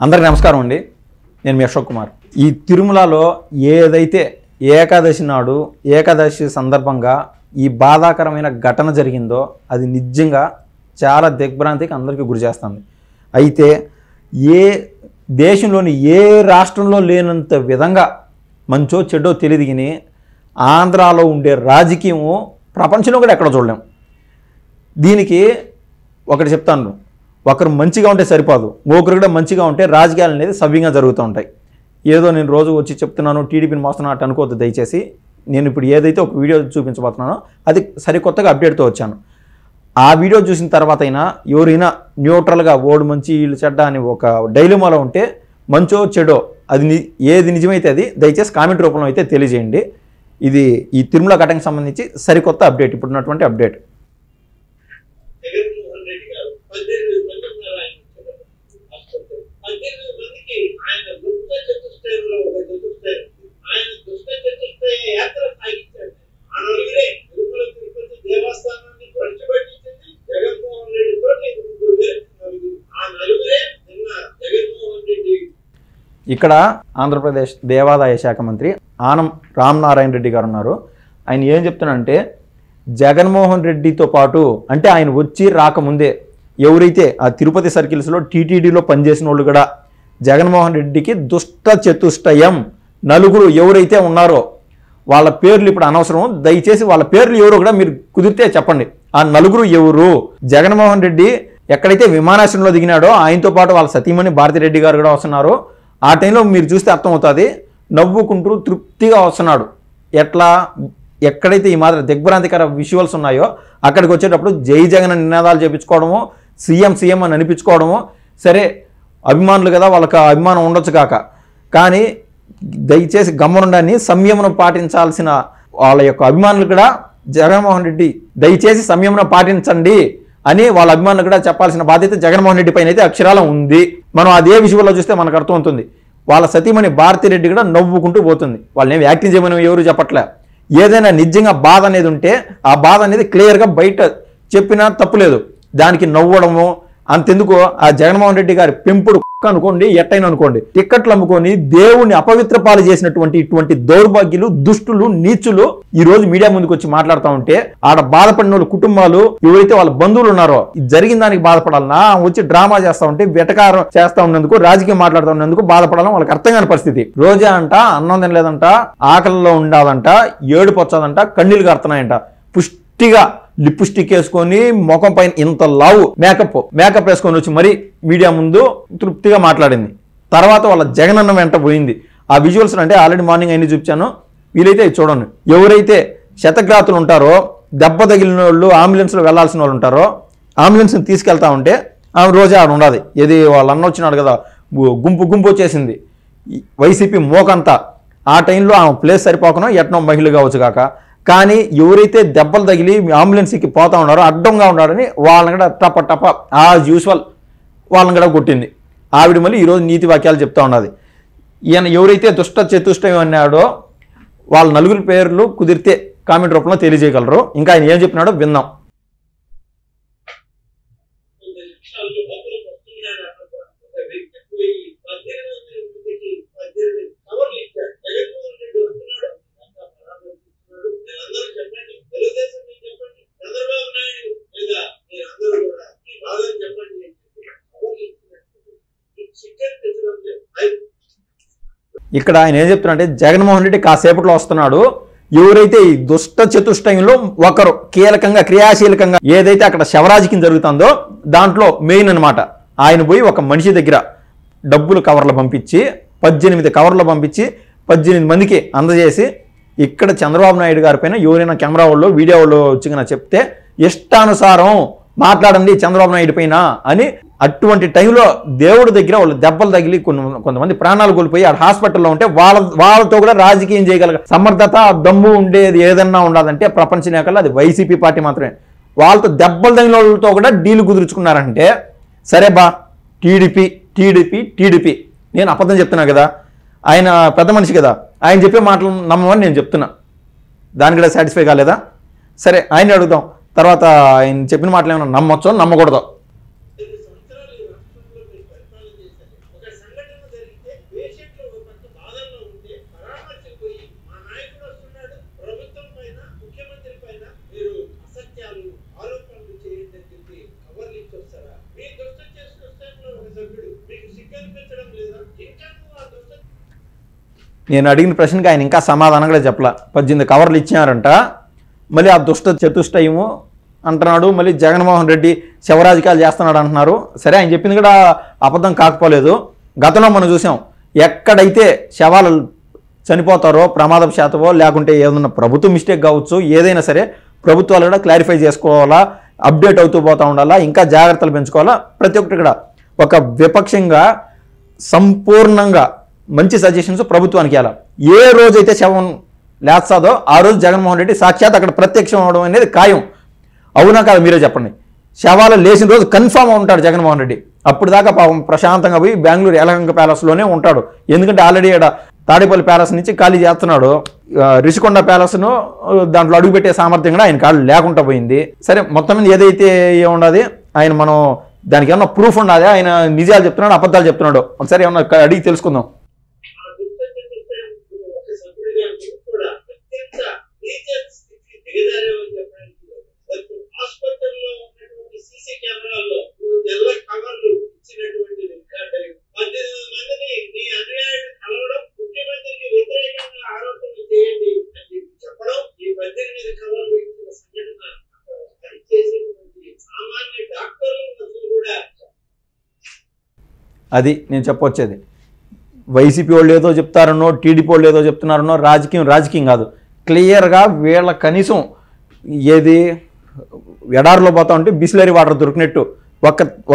అందరికీ నమస్కారం అండి. నేను మీ అశోక్ కుమార్. ఈ తిరుమలలో ఏదైతే ఏకాదశి నాడు ఏకాదశి సందర్భంగా ఈ బాధాకరమైన ఘటన జరిగిందో అది నిజంగా చాలా దిగ్భ్రాంతికి అందరికీ గురి చేస్తుంది. అయితే ఏ దేశంలోని ఏ రాష్ట్రంలో లేనంత విధంగా మంచో చెడ్డో తెలియని ఆంధ్రాలో ఉండే రాజకీయము ప్రపంచంలో కూడా ఎక్కడ చూడలేం. దీనికి ఒకటి చెప్తాను, ఒకరు మంచిగా ఉంటే సరిపోదు, ఒకరు కూడా మంచిగా ఉంటే రాజకీయాలు అనేది సవ్యంగా జరుగుతూ ఉంటాయి. ఏదో నేను రోజు వచ్చి చెప్తున్నాను టీడీపీని మోస్తున్నట్టు అనుకోవద్దు దయచేసి. నేను ఇప్పుడు ఏదైతే ఒక వీడియో చూపించబోతున్నానో అది సరికొత్తగా అప్డేట్తో వచ్చాను. ఆ వీడియో చూసిన తర్వాత అయినా ఎవరైనా న్యూట్రల్గా ఓడు మంచి వీళ్ళు చెడ్డ అని ఒక డైలమాలో ఉంటే మంచో చెడో అది ఏది నిజమైతే అది దయచేసి కామెంట్ రూపంలో అయితే తెలియజేయండి. ఇది ఈ తిరుమల ఘటనకు సంబంధించి సరికొత్త అప్డేట్, ఇప్పుడున్నటువంటి అప్డేట్. ఇక్కడ ఆంధ్రప్రదేశ్ దేవాదాయ శాఖ మంత్రి ఆనం రామనారాయణ రెడ్డి గారు ఉన్నారు. ఆయన ఏం చెప్తున్నారంటే జగన్మోహన్ రెడ్డితో పాటు అంటే ఆయన వచ్చి రాకముందే ఎవరైతే ఆ తిరుపతి సర్కిల్స్లో టీటీడీలో పనిచేసిన వాళ్ళు కూడా జగన్మోహన్ రెడ్డికి దుష్ట చతుష్టయం నలుగురు ఎవరైతే ఉన్నారో వాళ్ళ పేర్లు ఇప్పుడు అనవసరం, దయచేసి వాళ్ళ పేర్లు ఎవరో కూడా మీరు కుదిరితే చెప్పండి. ఆ నలుగురు ఎవరు? జగన్మోహన్ రెడ్డి ఎక్కడైతే విమానాశ్రయంలో దిగినాడో ఆయనతో పాటు వాళ్ళ సతీమణి భారతిరెడ్డి గారు కూడా వస్తున్నారు. ఆ టైంలో మీరు చూస్తే అర్థమవుతుంది, నవ్వుకుంటూ తృప్తిగా వస్తున్నాడు. ఎట్లా ఎక్కడైతే ఈ మాత్రం దిగ్భ్రాంతికర విజువల్స్ ఉన్నాయో అక్కడికి వచ్చేటప్పుడు జై జగన్ నినాదాలు చేయించుకోవడము, సీఎం అని అనిపించుకోవడము. సరే అభిమానులు కదా, వాళ్ళకి అభిమానం ఉండొచ్చు కాక, కానీ దయచేసి గమ్మనుండాన్ని సంయమనం పాటించాల్సిన వాళ్ళ యొక్క అభిమానులు కూడా జగన్మోహన్ రెడ్డి దయచేసి సంయమనం పాటించండి అని వాళ్ళ అభిమానులు కూడా చెప్పాల్సిన బాధ్యత జగన్మోహన్ రెడ్డి పైన అయితే అక్షరాల ఉంది. మనం అదే విషయంలో చూస్తే మనకు అర్థమవుతుంది. వాళ్ళ సతీమణి భారతిరెడ్డి కూడా నవ్వుకుంటూ పోతుంది. వాళ్ళని ఏం యాక్టింగ్ చేయమని ఎవరు చెప్పట్లే. ఏదైనా నిజంగా బాధ అనేది ఉంటే ఆ బాధ అనేది క్లియర్గా బయట చెప్పినా తప్పులేదు. దానికి నవ్వడము అంతెందుకు, ఆ జగన్మోహన్ రెడ్డి గారి పెంపుడు అనుకోండి, ఎట్టైనా అనుకోండి, టిక్కెట్లు అమ్ముకొని దేవుణ్ణి అపవిత్ర పాలు చేసినటువంటి ఇటువంటి దౌర్భాగ్యులు, దుష్టులు, నీచులు ఈ రోజు మీడియా ముందుకు వచ్చి మాట్లాడుతూ ఉంటే ఆడ బాధపడిన వాళ్ళ కుటుంబాలు ఎవరైతే వాళ్ళ బంధువులు ఉన్నారో జరిగిన దానికి బాధపడాలన్నా వచ్చి డ్రామా చేస్తూ ఉంటే వెటకారం చేస్తూ ఉన్నందుకు, రాజకీయం మాట్లాడుతూ ఉన్నందుకు బాధపడాలని వాళ్ళకి అర్థం కాని పరిస్థితి. రోజా అంట అన్నం తినలేదంట, ఆకలిలో ఉండాలంట, ఏడుపు వచ్చాదంట, కన్నీళ్లు కడుతున్నాయంట, పుష్టిగా లిప్స్టిక్ వేసుకొని ముఖం పైన ఇంత లావు మేకప్ వేసుకొని వచ్చి మరి మీడియా ముందు తృప్తిగా మాట్లాడింది. తర్వాత వాళ్ళ జగనన్న వెంట పోయింది. ఆ విజువల్స్ అంటే ఆల్రెడీ మార్నింగ్ అన్ని చూపించాను, వీలైతే చూడండి. ఎవరైతే శతఘాతులు ఉంటారో, దెబ్బ తగిలిన వాళ్ళు అంబులెన్స్లో వెళ్లాల్సిన వాళ్ళు ఉంటారో, అంబులెన్స్ని తీసుకెళ్తా ఉంటే ఆమె రోజే ఆడ ఉండదు. ఏది వాళ్ళ అన్న వచ్చినాడు కదా, గుంపు వచ్చేసింది వైసీపీ మోకంతా. ఆ టైంలో ఆమె ప్లేస్ సరిపోకనో ఎట్నో మహిళ కావచ్చు కాక, కానీ ఎవరైతే దెబ్బలు తగిలి అంబులెన్స్కి పోతా ఉన్నారో అడ్డంగా ఉన్నారని వాళ్ళని కూడా టప యాజ్ యూజువల్ వాళ్ళని కూడా కొట్టింది. ఆవిడ మళ్ళీ ఈరోజు నీతి వాక్యాలు చెప్తా ఉన్నది. ఈయన ఎవరైతే దుష్ట చతుష్టయం అన్నాడో వాళ్ళ నలుగురి పేర్లు కుదిరితే కామెంట్ రూపంలో తెలియజేయగలరు. ఇంకా ఆయన ఏం చెప్పినాడో విందాం. ఇక్కడ ఆయన ఏం చెప్తున్నారంటే జగన్మోహన్ రెడ్డి కాసేపట్లో వస్తున్నాడు. ఎవరైతే ఈ దుష్ట చతుష్టయంలో ఒకరు కీలకంగా క్రియాశీలకంగా ఏదైతే అక్కడ శవరాజకీయం జరుగుతుందో దాంట్లో మెయిన్ అనమాట. ఆయన పోయి ఒక మనిషి దగ్గర డబ్బులు కవర్లు పంపించి 18 కవర్లు పంపించి 18 మందికి అందజేసి ఇక్కడ చంద్రబాబు నాయుడు గారి పైన ఎవరైనా కెమెరా వాళ్ళు వీడియో వాళ్ళు వచ్చి చెప్తే ఇష్టానుసారం మాట్లాడండి చంద్రబాబు నాయుడు పైన అని. అటువంటి టైంలో దేవుడి దగ్గర వాళ్ళు దెబ్బలు తగిలి కొంతమంది ప్రాణాలు కోల్పోయి ఆ హాస్పిటల్లో ఉంటే వాళ్ళతో కూడా రాజకీయం చేయగల సమర్థత, దమ్ము ఉండేది ఏదన్నా ఉండదంటే ప్రపంచ నేకల్లో అది వైసీపీ పార్టీ మాత్రమే. వాళ్ళతో దెబ్బలు తగిన వాళ్ళతో కూడా డీలు కుదుర్చుకున్నారంటే సరే బా టీడీపీ నేను అబద్ధం చెప్తున్నా కదా, ఆయన పెద్ద మనిషి కదా, ఆయన చెప్పే మాటలు నమ్మమని నేను చెప్తున్నా. దానికి కూడా సాటిస్ఫై కాలేదా? సరే ఆయన అడుగుదాం, తర్వాత ఆయన చెప్పిన మాటలు ఏమైనా నమ్మొచ్చో నమ్మకూడదో. నేను అడిగిన ప్రశ్నకి ఆయన ఇంకా సమాధానం కూడా చెప్పలా. 18 కవర్లు ఇచ్చారంట, మళ్ళీ ఆ దుష్ట చతుష్టయము అంటున్నాడు, మళ్ళీ జగన్మోహన్ రెడ్డి శవరాజకీయాలు చేస్తున్నాడు అంటున్నారు. సరే, ఆయన చెప్పింది కూడా అబద్ధం కాకపోలేదు. గతంలో మనం చూసాం, ఎక్కడైతే శవాలు చనిపోతారో ప్రమాదవశాత్తవో లేకుంటే ఏదన్నా ప్రభుత్వ మిస్టేక్ కావచ్చు, ఏదైనా సరే ప్రభుత్వాలు కూడా క్లారిఫై చేసుకోవాలా, అప్డేట్ అవుతూ పోతూ ఉండాలా, ఇంకా జాగ్రత్తలు పెంచుకోవాలా. ప్రతి ఒక్కటి కూడా ఒక విపక్షంగా సంపూర్ణంగా మంచి సజెషన్స్ ప్రభుత్వానికి ఇవ్వాలి. ఏ రోజైతే శవం లేస్తాదో ఆ రోజు జగన్మోహన్ రెడ్డి సాక్షాత్ అక్కడ ప్రత్యక్షం అవడం అనేది ఖాయం. అవునా కాదు మీరే చెప్పండి. శవాలు లేచిన రోజు కన్ఫామ్ ఉంటాడు జగన్మోహన్ రెడ్డి. అప్పుడు దాకా పాపం ప్రశాంతంగా పోయి బెంగళూరు యలహంక ప్యాలెస్లోనే ఉంటాడు. ఎందుకంటే ఆల్రెడీ ఇక్కడ తాడేపల్లి ప్యాలెస్ నుంచి ఖాళీ చేస్తున్నాడు. రిషికొండ ప్యాలెస్ను దాంట్లో అడుగుపెట్టే సామర్థ్యం కూడా ఆయన కాళ్ళు లేకుండా పోయింది. సరే, మొత్తం మీద ఏదైతే ఏముండదు ఆయన మనం దానికి ఏమన్నా ప్రూఫ్ ఉండదు. ఆయన నిజాలు చెప్తున్నాడు, అబద్ధాలు చెప్తున్నాడు. ఒకసారి ఏమన్నా అడిగి తెలుసుకుందాం. అది నేను చెప్పొచ్చేది. వైసీపీ వాళ్ళు ఏదో చెప్తారనో, టీడీపీ వాళ్ళు ఏదో చెప్తున్నారనో, రాజకీయం కాదు. క్లియర్గా వీళ్ళ కనీసం ఏది ఎడారిలో పోతా ఉంటే బిస్లరీ వాటర్ దొరికినట్టు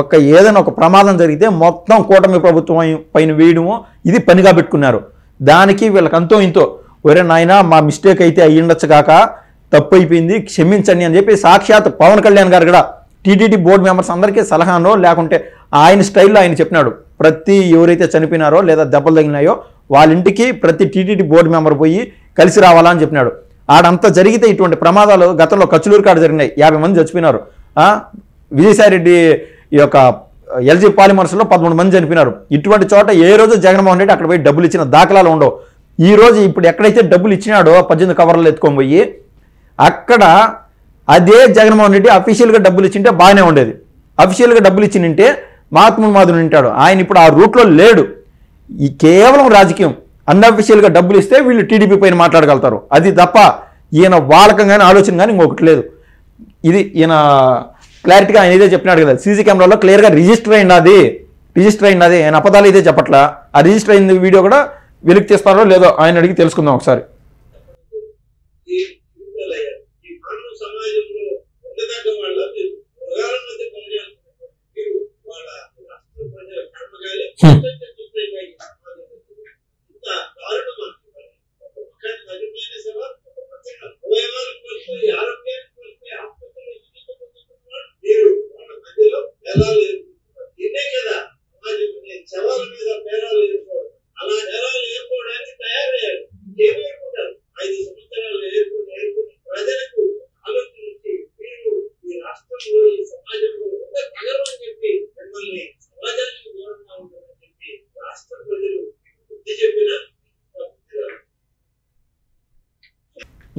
ఒక్క ఏదైనా ఒక ప్రమాదం జరిగితే మొత్తం కూటమి ప్రభుత్వం పైన వేయడము ఇది పనిగా పెట్టుకున్నారు. దానికి వీళ్ళకి అంతో ఇంతో ఒరే నాయన మా మిస్టేక్ అయితే అయ్యిండొచ్చు కాక, తప్పు అయిపోయింది క్షమించండి అని చెప్పి సాక్షాత్ పవన్ కళ్యాణ్ గారు కూడా టీటీడీ బోర్డు మెంబర్స్ అందరికీ సలహానో లేకుంటే ఆయన స్టైల్లో ఆయన చెప్పినాడు. ప్రతి ఎవరైతే చనిపోయినారో లేదా దెబ్బలు తగిలినాయో వాళ్ళ ఇంటికి ప్రతి టీటీడీ బోర్డు మెంబర్ పోయి కలిసి రావాలా అని చెప్పినాడు. ఆడంతా జరిగితే ఇటువంటి ప్రమాదాలు గతంలో కచ్చులూరు కాడ జరిగినాయి, 50 మంది చచ్చిపోయినారు. విజయసాయిరెడ్డి ఈ యొక్క ఎల్జీ పాలిమర్స్లో 13 మంది చనిపోయినారు. ఇటువంటి చోట ఏ రోజు జగన్మోహన్ రెడ్డి అక్కడ పోయి డబ్బులు ఇచ్చిన దాఖలాలు ఉండవు. ఈ రోజు ఇప్పుడు ఎక్కడైతే డబ్బులు ఇచ్చినాడో 18 కవర్లు ఎత్తుకొని పోయి అక్కడ అదే జగన్మోహన్ రెడ్డి అఫీషియల్గా డబ్బులు ఇచ్చింటే బాగానే ఉండేది. అఫీషియల్గా డబ్బులు ఇచ్చినంటే మహాత్ముడు మాధుడు ఉంటాడు. ఆయన ఇప్పుడు ఆ రూట్లో లేడు. ఈ కేవలం రాజకీయం. అన్అఫీషియల్గా డబ్బులు ఇస్తే వీళ్ళు టీడీపీ పైన మాట్లాడగలుగుతారు. అది తప్ప ఈయన వాలకం కానీ ఆలోచన కానీ ఇంకొకటి లేదు. ఇది ఈయన క్లారిటీగా ఆయన ఇదే చెప్పినాడు కదా, సీసీ కెమెరాలో క్లియర్గా రిజిస్టర్ అయింది. ఆయన అబద్ధాలు ఇదే చెప్పట్లా. ఆ రిజిస్టర్ అయిన వీడియో కూడా వెలికి తీస్తారో లేదో ఆయన అడిగి తెలుసుకుందాం ఒకసారి.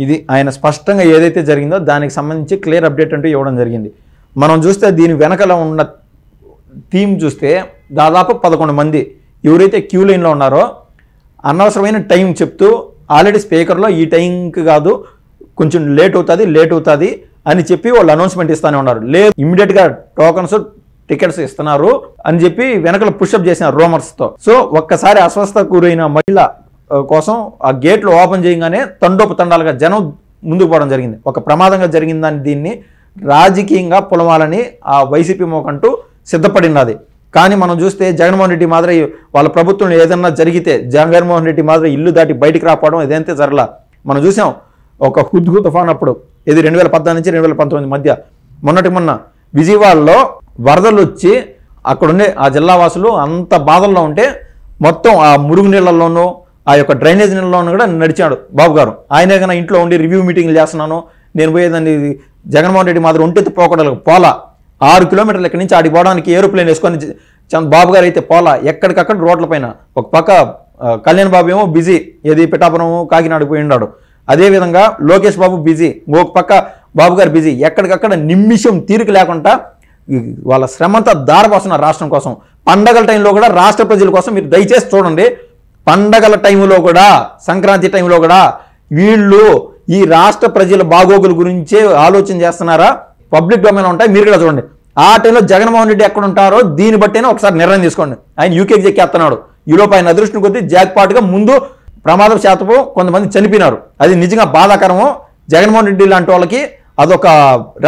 ఇది ఆయన స్పష్టంగా ఏదైతే జరిగిందో దానికి సంబంధించి క్లియర్ అప్డేట్ అంటూ ఇవ్వడం జరిగింది. మనం చూస్తే దీని వెనకల ఉన్న టీం చూస్తే దాదాపు 11 మంది ఎవరైతే క్యూ లైన్లో ఉన్నారో అనవసరమైన టైం చెప్తూ ఆల్రెడీ స్పీకర్లో ఈ టైంకి కాదు కొంచెం లేట్ అవుతుంది అని చెప్పి వాళ్ళు అనౌన్స్మెంట్ ఇస్తూనే ఉన్నారు. లేదు ఇమ్మీడియట్గా టోకన్స్ టికెట్స్ ఇస్తున్నారు అని చెప్పి వెనకల పుషప్ చేసిన రూమర్స్తో. సో ఒక్కసారి అస్వస్థకు గురైన మహిళ కోసం ఆ గేట్లు ఓపెన్ చేయగానే తండోపతండాలుగా జనం ముందుకు పోవడం జరిగింది. ఒక ప్రమాదంగా జరిగిందని దీన్ని రాజకీయంగా పొలమాలని ఆ వైసీపీ మోకంటూ సిద్ధపడినది. కానీ మనం చూస్తే జగన్మోహన్ రెడ్డి మాదిరి వాళ్ళ ప్రభుత్వం ఏదన్నా జరిగితే జగన్మోహన్ రెడ్డి మాదిరి ఇల్లు దాటి బయటికి రాకపోవడం ఇదంతే జరగలా. మనం చూసాం ఒక హుద్హు తుఫాన్ అప్పుడు, ఇది 2014 నుంచి 2019 మధ్య మొన్న విజయవాడలో వరదలు వచ్చి అక్కడుండే ఆ జిల్లా వాసులు అంత బాధల్లో ఉంటే మొత్తం ఆ మురుగు నీళ్లలోనూ ఆ యొక్క డ్రైనేజ్ నీళ్ళలోనూ కూడా నడిచాడు బాబు గారు. ఆయనే కన్నా ఇంట్లో ఉండి రివ్యూ మీటింగ్లు చేస్తున్నాను, నేను పోయేదాన్ని జగన్మోహన్ రెడ్డి మాదిరి ఒంటెత్తి పోకడలకు పోలా, 6 కిలోమీటర్ల ఇక్కడి నుంచి ఆడికి పోవడానికి ఏరోప్లేన్ వేసుకొని బాబు గారు అయితే పోలా, ఎక్కడికక్కడ రోడ్లపైన. ఒక పక్క కళ్యాణ్ బాబు ఏమో బిజీ, ఏది పిఠాపురం కాకినాడకు పోయి ఉన్నాడు. అదేవిధంగా లోకేష్ బాబు బిజీ, ఇంకొక పక్క బాబు గారు బిజీ. ఎక్కడికక్కడ నిమిషం తీరిక లేకుండా వాళ్ళ శ్రమంతా దారపోస్తున్నారు రాష్ట్రం కోసం. పండగల టైంలో కూడా రాష్ట్ర ప్రజల కోసం మీరు దయచేసి చూడండి. పండగల టైంలో కూడా, సంక్రాంతి టైంలో కూడా వీళ్ళు ఈ రాష్ట్ర ప్రజల బాగోగుల గురించే ఆలోచన చేస్తున్నారా? పబ్లిక్ డొమైన్లో ఉంటాయి, మీరు కూడా చూడండి. ఆ టైంలో జగన్మోహన్ రెడ్డి ఎక్కడ ఉంటారో దీన్ని బట్టేనే ఒకసారి నిర్ణయం తీసుకోండి. ఆయన యూకేకి ఎక్కేస్తున్నాడు. ఈలోపు ఆయన అదృష్టం కొద్దీ జాక్పాట్గా ముందు ప్రమాదం శాతము కొంతమంది చనిపోయినారు. అది నిజంగా బాధాకరము. జగన్మోహన్ రెడ్డి లాంటి వాళ్ళకి అదొక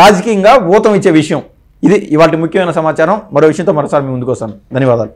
రాజకీయంగా ఊతం ఇచ్చే విషయం. ఇది ఇవాళ ముఖ్యమైన సమాచారం. మరో విషయంతో మరోసారి మీ ముందుకు వస్తాను. ధన్యవాదాలు.